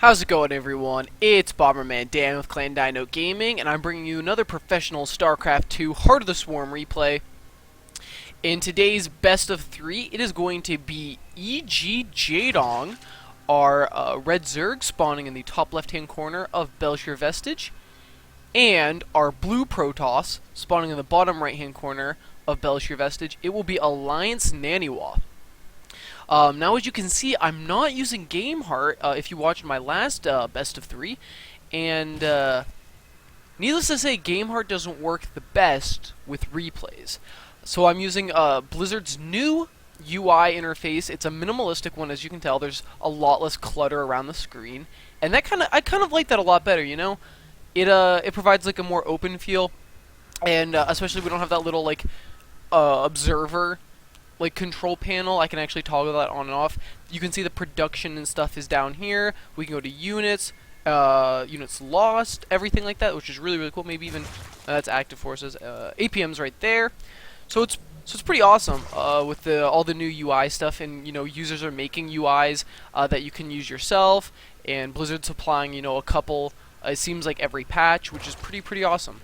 How's it going, everyone? It's Bomberman Dan with Clan Dino Gaming, and I'm bringing you another professional StarCraft 2 Heart of the Swarm replay. In today's best of 3, it is going to be EG Jaedong, our red Zerg spawning in the top left-hand corner of Belshir Vestige, and our blue Protoss spawning in the bottom right-hand corner of Belshir Vestige. It will be Alliance Naniwa. Now, as you can see, I'm not using Game Heart, if you watched my last best of 3, and needless to say, Game Heart doesn't work the best with replays. So I'm using Blizzard's new UI interface. It's a minimalistic one, as you can tell. There's a lot less clutter around the screen, and that I kind of like that a lot better. You know, it provides like a more open feel, and especially we don't have that little like observer like control panel. I can actually toggle that on and off. You can see the production and stuff is down here. We can go to units, units lost, everything like that, which is really cool. Maybe even that's active forces. APM's right there. So it's pretty awesome with all the new UI stuff, and users are making UIs that you can use yourself, and Blizzard supplying a couple. It seems like every patch, which is pretty awesome.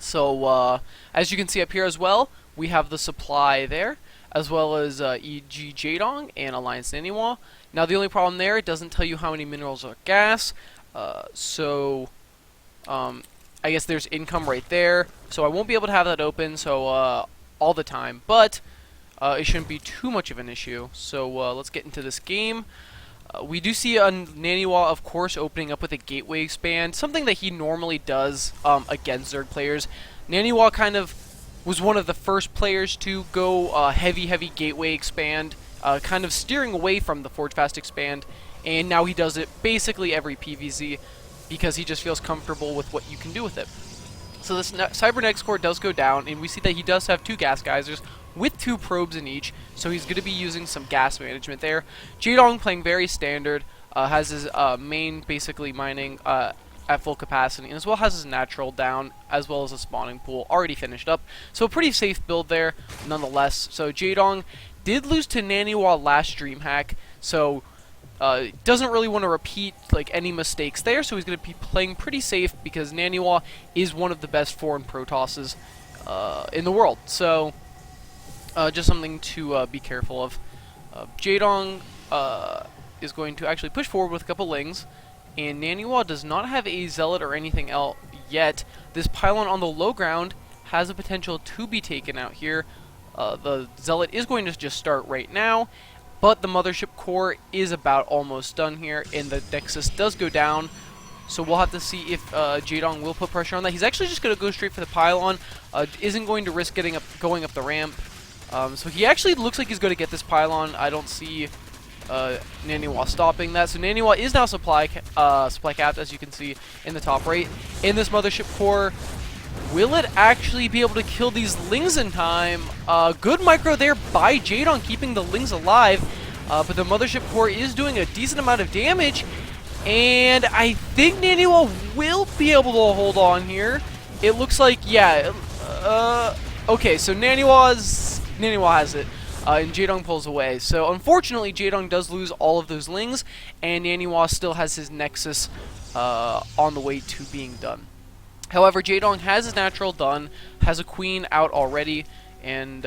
So as you can see up here as well, we have the supply there, as well as EG Jaedong and Alliance Naniwa. Now the only problem there, it doesn't tell you how many minerals are gas, so I guess there's income right there, so I won't be able to have that open all the time, but it shouldn't be too much of an issue. So let's get into this game. We do see Naniwa, of course, opening up with a gateway expand, something that he normally does against Zerg players. Naniwa kind of was one of the first players to go heavy gateway expand, kind of steering away from the Forge Fast expand, and now he does it basically every PvZ because he just feels comfortable with what you can do with it. So this Cybernex core does go down, and we see that he does have 2 gas geysers with 2 probes in each, so he's going to be using some gas management there. Jaedong playing very standard, has his main basically mining at full capacity, and as well has his natural down, as well as a spawning pool already finished up. So a pretty safe build there, nonetheless. So Jaedong did lose to Naniwa last DreamHack, so doesn't really want to repeat like any mistakes there, so he's going to be playing pretty safe because Naniwa is one of the best foreign Protosses in the world. So just something to be careful of. Jaedong is going to actually push forward with a couple lings, and Naniwa does not have a zealot or anything else yet. This pylon on the low ground has a potential to be taken out here. The zealot is going to just start right now, but the mothership core is about almost done here, and the nexus does go down. So we'll have to see if Jaedong will put pressure on that. He's actually just going to go straight for the pylon. Isn't going to risk going up the ramp. So he actually looks like he's going to get this pylon. I don't see Naniwa stopping that. So Naniwa is now supply capped, as you can see in the top right. In this mothership core, will it actually be able to kill these lings in time? Good micro there by Jaedong, keeping the lings alive, but the mothership core is doing a decent amount of damage, and I think Naniwa will be able to hold on here. It looks like, yeah, okay, so Naniwa has it. And Jaedong pulls away. So unfortunately, Jaedong does lose all of those lings, and Naniwa still has his nexus on the way to being done. However, Jaedong has his natural done, has a queen out already, and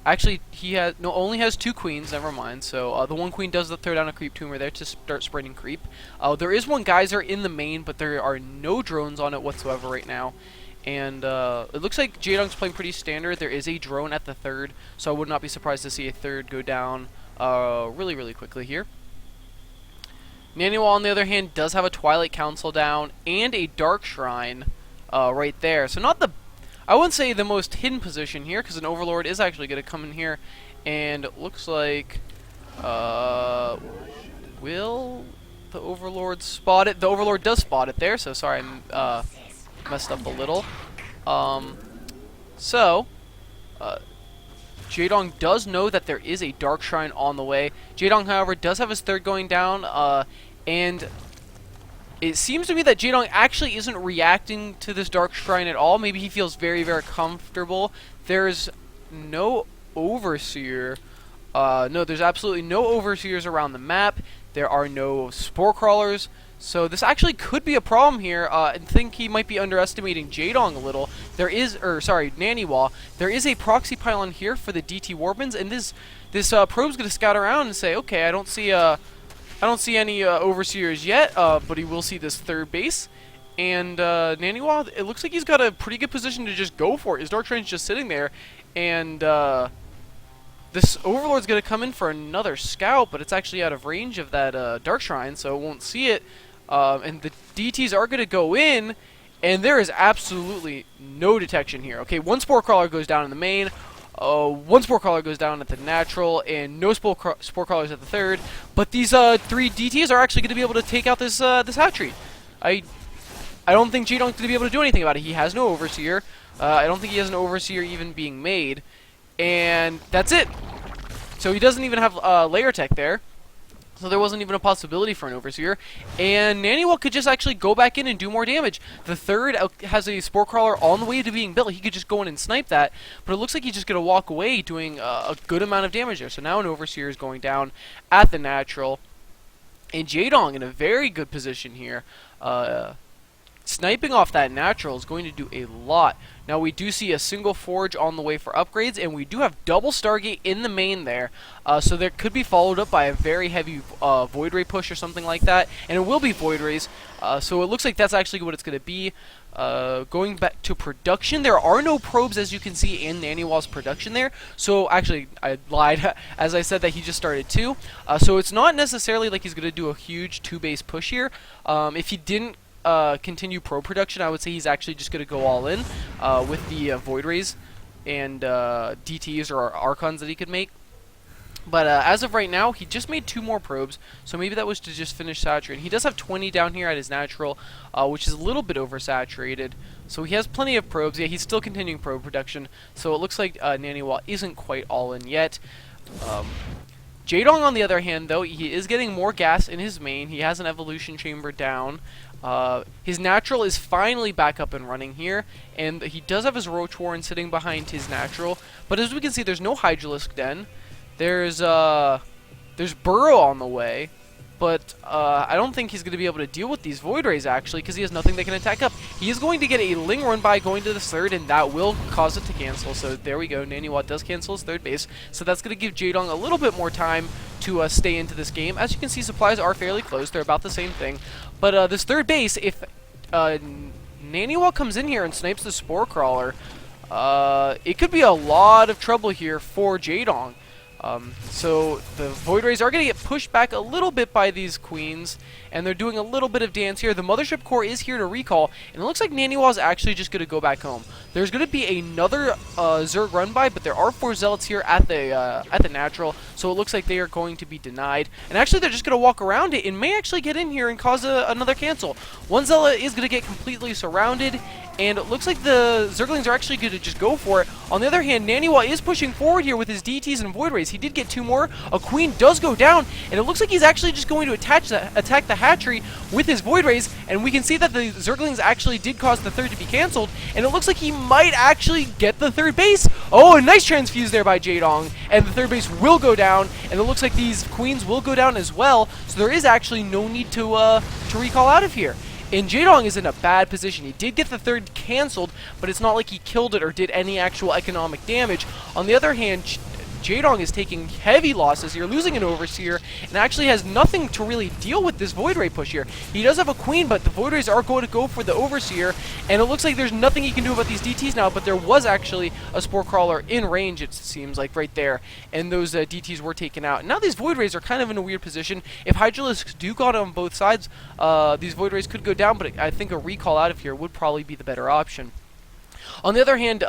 actually he only has 2 queens. Never mind. So the 1 queen does throw down a creep tumor there to start spreading creep. There is 1 geyser in the main, but there are no drones on it whatsoever right now. And it looks like Jaedong's playing pretty standard. There is a drone at the 3rd, so I would not be surprised to see a 3rd go down really quickly here. Naniwa, on the other hand, does have a Twilight Council down and a Dark Shrine right there. So not I wouldn't say the most hidden position here, because an Overlord is actually going to come in here, and it looks like will the Overlord spot it? The Overlord does spot it there, so sorry I messed up a little. Jaedong does know that there is a Dark Shrine on the way. Jaedong, however, does have his 3rd going down, and it seems to me that Jaedong actually isn't reacting to this Dark Shrine at all. Maybe he feels very comfortable. There's no Overseer No, there's absolutely no overseers around the map. There are no spore crawlers. So this actually could be a problem here. I think he might be underestimating Jaedong a little. There is, Naniwa. There is a proxy pylon here for the DT Warbans, and this probe's gonna scout around and say, okay, I don't see any overseers yet, but he will see this third base. And Naniwa, it looks like he's got a pretty good position to just go for it. His Dark Shrine's just sitting there, and this Overlord's going to come in for another scout, but it's actually out of range of that Dark Shrine, so it won't see it. And the DTs are going to go in, and there is absolutely no detection here. Okay, one Spore Crawler goes down in the main, one Spore Crawler goes down at the natural, and no Spore Crawlers at the third. But these 3 DTs are actually going to be able to take out this hatchery. I don't think Jaedong's going to be able to do anything about it. He has no Overseer. I don't think he has an Overseer even being made. And that's it. So he doesn't even have layer tech there. So there wasn't even a possibility for an Overseer. And Naniwa could just actually go back in and do more damage. The third has a Spore Crawler on the way to being built. He could just go in and snipe that. But it looks like he's just going to walk away doing a good amount of damage there. So now an Overseer is going down at the natural. And Jaedong in a very good position here. Sniping off that natural is going to do a lot. Now we do see a single forge on the way for upgrades, and we do have double Stargate in the main there. So there could be followed up by a very heavy Void Ray push or something like that, and it will be Void Rays. So it looks like that's actually what it's going to be. Going back to production, there are no probes, as you can see in Naniwa's production there. So actually, I lied as I said that he just started 2. So it's not necessarily like he's going to do a huge 2-base push here. If he didn't continue pro production, I would say he's actually just going to go all in with the Void Rays and DTs or Archons that he could make. But as of right now, he just made 2 more probes, so maybe that was to just finish saturating. He does have 20 down here at his natural, which is a little bit oversaturated. So he has plenty of probes. Yeah, he's still continuing probe production, so it looks like Naniwa isn't quite all in yet. Jaedong, on the other hand, though, he is getting more gas in his main. He has an evolution chamber down. His natural is finally back up and running here, and he does have his Roach Warren sitting behind his natural. But as we can see, there's no Hydralisk Den. There's Burrow on the way, but I don't think he's going to be able to deal with these Void Rays, actually, because he has nothing that can attack up. He is going to get a Ling run by going to the third, and that will cause it to cancel. So there we go. Naniwa does cancel his third base, so that's going to give Jaedong a little bit more time to stay into this game. As you can see, supplies are fairly close. They're about the same thing. But this third base, if Naniwa comes in here and snipes the Spore Crawler, it could be a lot of trouble here for Jaedong. So the Void Rays are going to get pushed back a little bit by these Queens, and they're doing a little bit of dance here. The Mothership Core is here to recall, and it looks like Naniwa is actually just going to go back home. There's going to be another Zerg run by, but there are 4 Zealots here at the natural, so it looks like they are going to be denied. And actually, they're just going to walk around it and may actually get in here and cause another cancel. One Zealot is going to get completely surrounded, and it looks like the Zerglings are actually going to just go for it. On the other hand, Naniwa is pushing forward here with his DTs and Void Rays. He did get 2 more. A Queen does go down, and it looks like he's actually just going to attack the hatchery with his Void Rays, and we can see that the Zerglings actually did cause the third to be canceled, and it looks like he might actually get the third base. Oh, a nice transfuse there by Jaedong, and the third base will go down, and it looks like these Queens will go down as well, so there is actually no need to recall out of here. And Jaedong is in a bad position. He did get the third canceled, but it's not like he killed it or did any actual economic damage. On the other hand, Jaedong is taking heavy losses here, losing an Overseer, and actually has nothing to really deal with this Void Ray push here. He does have a Queen, but the Void Rays are going to go for the Overseer, and it looks like there's nothing he can do about these DTs now, but there was actually a Spore Crawler in range, it seems like, right there, and those DTs were taken out. Now these Void Rays are kind of in a weird position. If Hydralisks do go on both sides, these Void Rays could go down, but I think a recall out of here would probably be the better option. On the other hand,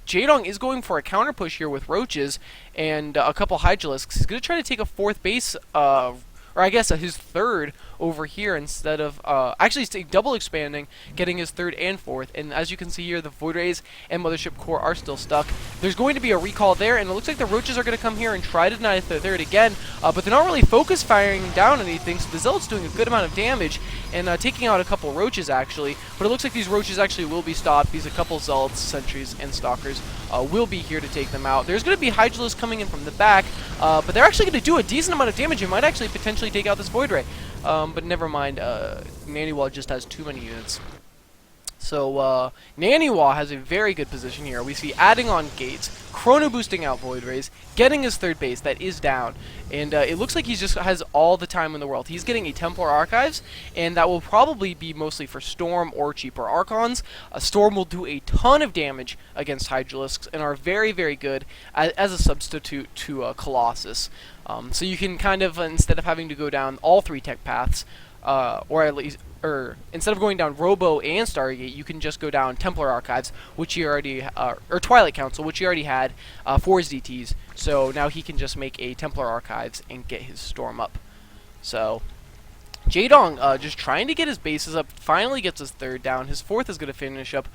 Jaedong is going for a counter push here with Roaches and a couple Hydralisks. He's going to try to take a 4th base, or I guess his 3rd over here instead of, actually he's double expanding, getting his 3rd and 4th. And as you can see here, the Void Rays and Mothership Core are still stuck. There's going to be a recall there, and it looks like the Roaches are going to come here and try to deny the 3rd again, but they're not really focus firing down anything, so the Zealot's doing a good amount of damage and taking out a couple Roaches actually. But it looks like these Roaches actually will be stopped because a couple Zealots, Sentries, and Stalkers will be here to take them out. There's going to be Hydralisk coming in from the back, but they're actually going to do a decent amount of damage. It might actually potentially take out this Void Ray. But never mind, Naniwa just has too many units. So, Naniwa has a very good position here. We see adding on gates, chrono boosting out Void Rays, getting his third base that is down, and it looks like he just has all the time in the world. He's getting a Templar Archives, and that will probably be mostly for Storm or cheaper Archons. Storm will do a ton of damage against Hydralisks and are very, very good as a substitute to Colossus. So you can kind of, instead of having to go down all 3 tech paths, or at least, instead of going down Robo and Stargate, you can just go down Templar Archives, which he already, or Twilight Council, which he already had for his DTs. So now he can just make a Templar Archives and get his Storm up. So Jaedong just trying to get his bases up, finally gets his third down. His fourth is going to finish up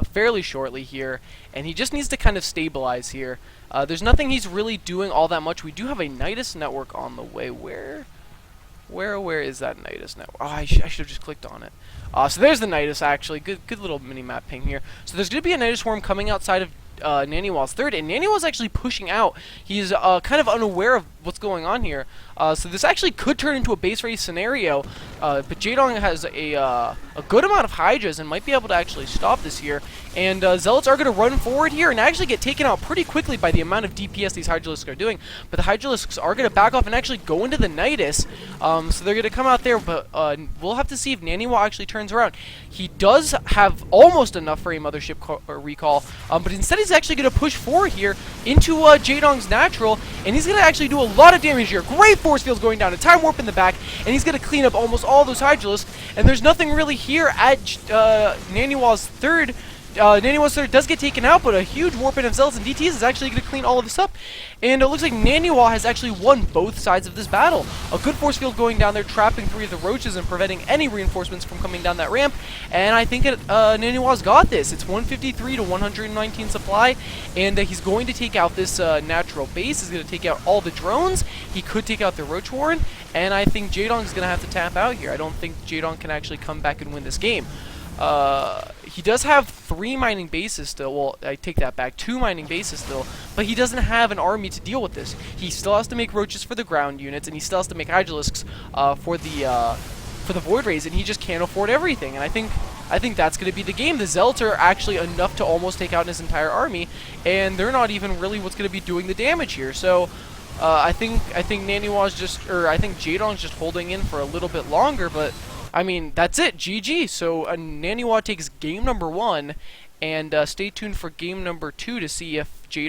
fairly shortly here, and he just needs to kind of stabilize here. There's nothing he's really doing all that much. We do have a Nidus network on the way. Where is that Nidus network? Oh, I should have just clicked on it. So there's the Nidus, actually. Good little mini-map ping here. So there's going to be a Nidus swarm coming outside of Naniwa's third, and Naniwa's actually pushing out. He's kind of unaware of what's going on here. So this actually could turn into a base race scenario, but Jaedong has a good amount of Hydras and might be able to actually stop this here. And Zealots are going to run forward here and actually get taken out pretty quickly by the amount of DPS these Hydralisks are doing. But the Hydralisks are going to back off and actually go into the Nidus. So they're going to come out there, but we'll have to see if Naniwa actually turns around. He does have almost enough for a Mothership recall, but instead he's actually going to push forward here into Jaedong's natural, and he's going to actually do a lot of damage here. Great force fields going down, a time warp in the back, and he's going to clean up almost all those Hydralisks, and there's nothing really here at Naniwa's third. Naniwa's third does get taken out, but a huge warp in of Zealots and DTs is actually going to clean all of this up. And it looks like Naniwa has actually won both sides of this battle. A good force field going down there, trapping 3 of the Roaches and preventing any reinforcements from coming down that ramp. And I think Naniwa's got this. It's 153 to 119 supply, and he's going to take out this natural base. He's going to take out all the drones. He could take out the Roach Warren, and I think Jaedong is going to have to tap out here. I don't think Jaedong can actually come back and win this game. He does have 3 mining bases still. Well, I take that back. 2 mining bases still. But he doesn't have an army to deal with this. He still has to make Roaches for the ground units, and he still has to make Hydralisks for the Void Rays, and he just can't afford everything. And I think that's going to be the game. The Zealots are actually enough to almost take out his entire army, and they're not even really what's going to be doing the damage here. So I think Naniwa's just, or I think Jaedong's just holding in for a little bit longer, but I mean, that's it. GG. So Naniwa takes game number 1, and stay tuned for game number 2 to see if Jaedong